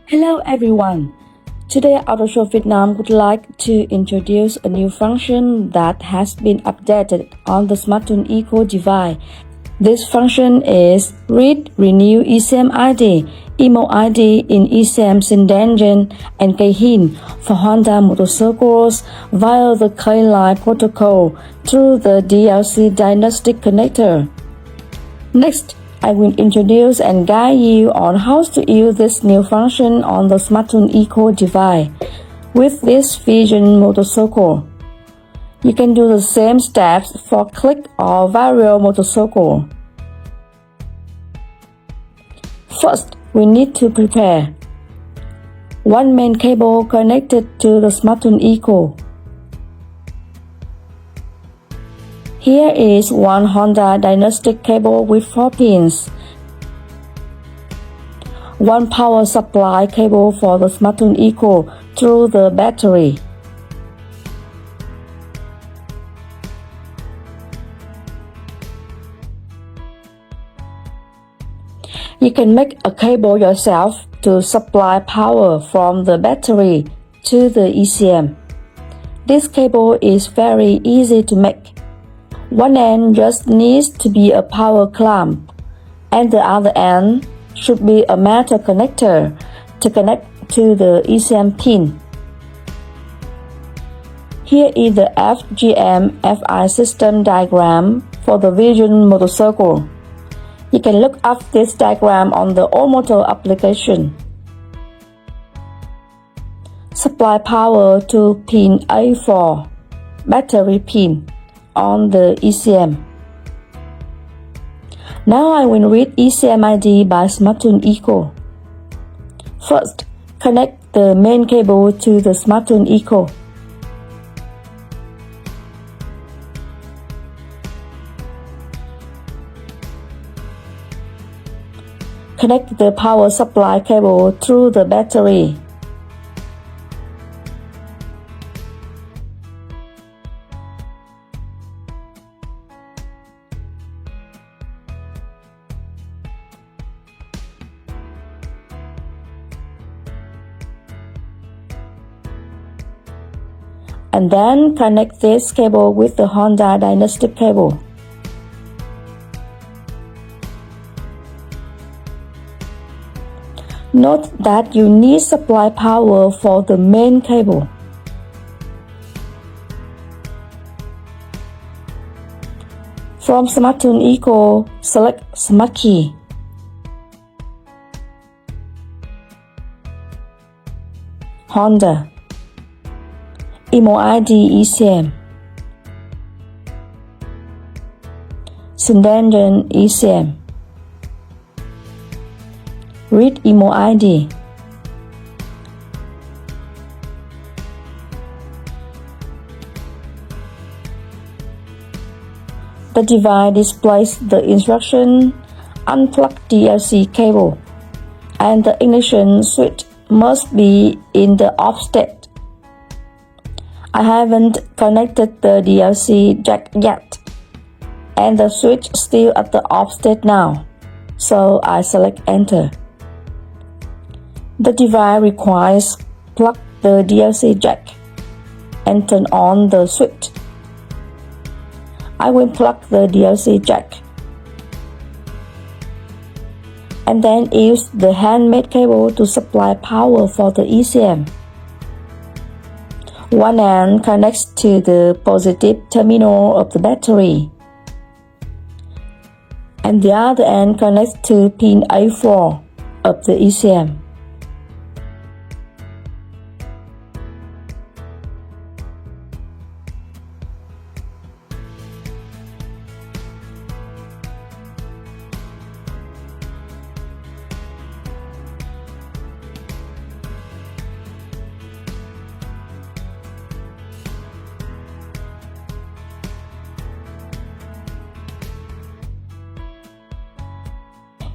Hello everyone! Today Autoshop Vietnam would like to introduce a new function that has been updated on the Smarttool Eco device. This function is Read Renew ECM ID, Emo ID in ECM Syndengen and Keihin for Honda motorcycles via the K-Line protocol through the DLC diagnostic connector. Next, I will introduce and guide you on how to use this new function on the Smarttool Eco device with this Vision motorcycle. You can do the same steps for Click or Vario motorcycle. First, we need to prepare one main cable connected to the Smarttool Eco. Here is one Honda diagnostic cable with 4 pins, one power supply cable for the Smarttool Eco through the battery. You can make a cable yourself to supply power from the battery to the ECM. This cable is very easy to make. One end just needs to be a power clamp, and the other end should be a metal connector to connect to the ECM pin. Here is the FGM FI system diagram for the Vision motorcycle. You can look up this diagram on the Automotor application. Supply power to pin A4, battery pin, on the ECM. Now I will read ECM ID by Smarttool Eco. First, connect the main cable to the Smarttool Eco. Connect the power supply cable through the battery. And then connect this cable with the Honda diagnostic cable. Note that you need supply power for the main cable. From Smarttool Eco, select Smartkey. Honda, Emo ID ECM, Syndengen ECM, Read Emo ID. The device displays the instruction unplug DLC cable, and the ignition switch must be in the off state. I haven't connected the DLC jack yet, and the switch is still at the off state now, so I select Enter. The device requires plug the DLC jack and turn on the switch. I will plug the DLC jack and then use the handmade cable to supply power for the ECM. One end connects to the positive terminal of the battery, and the other end connects to pin A4 of the ECM.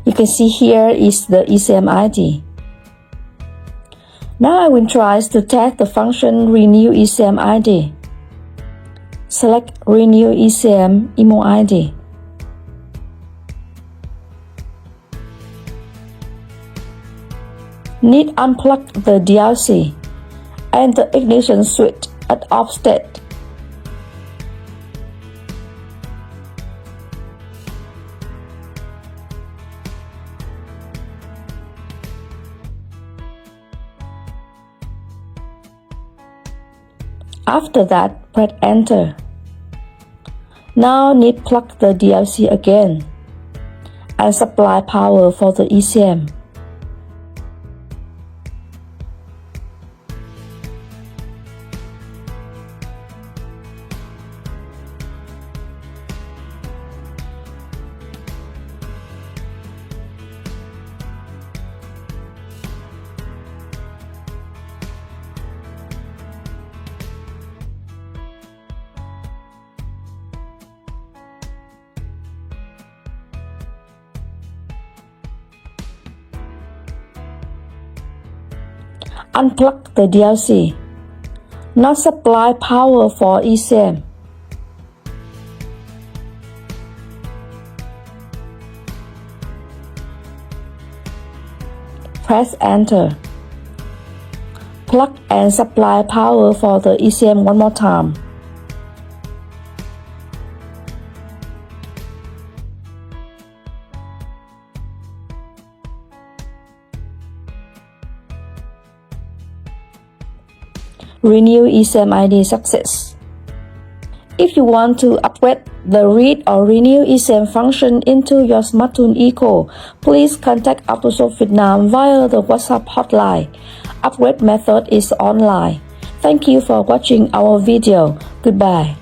You can see here is the ECM ID. Now I will try to test the function Renew ECM ID. Select Renew ECM Emo ID. Need unplug the DLC and the ignition switch at off state. After that, press enter. Now need plug the DLC again and supply power for the ECM. Unplug the DLC. Not supply power for ECM. Press enter. Plug and supply power for the ECM one more time. Renew ECM ID success. If you want to upgrade the read or renew ECM function into your Smarttool Eco, please contact Autoshop Vietnam via the WhatsApp hotline. Upgrade method is online. Thank you for watching our video. Goodbye.